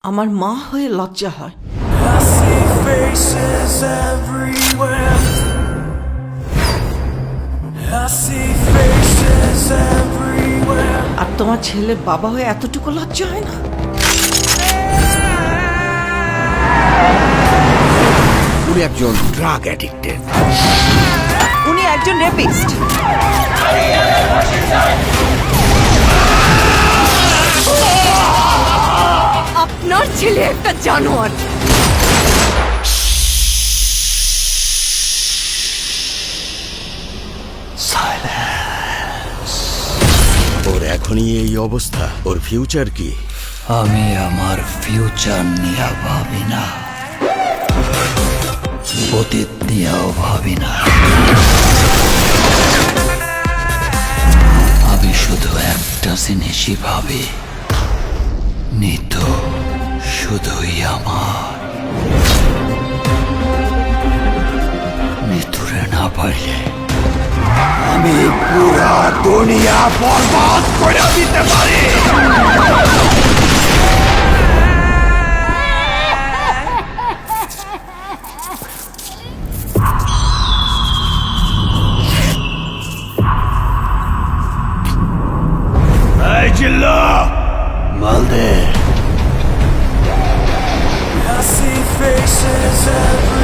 আমার মা হয়ে লজ্জা হয়। I see faces everywhere. I see faces everywhere. আর তোমার ছেলে বাবা হয়ে এতটুকু লজ্জা হয় না? উনি একজন ড্রাগ অ্যাডিক্টেড। উনি একজন রেপিস্ট। আপনার ছেলে একটা জানোয়ার। ওর এখনই এই অবস্থা, ওর ফিউচার কি? আমি আমার ফিউচার নিয়ে ভাবি না, অতীত নিয়েও ভাবি না। আমি শুধু একটা জিনিসই ভাবি, নিতু শুধুই আমার। নিতুরে না পাইলে আমি পুরা দুনিয়া বরবাদ করে দিতে পারি। এই জিল্লা মালদে। I see faces everywhere.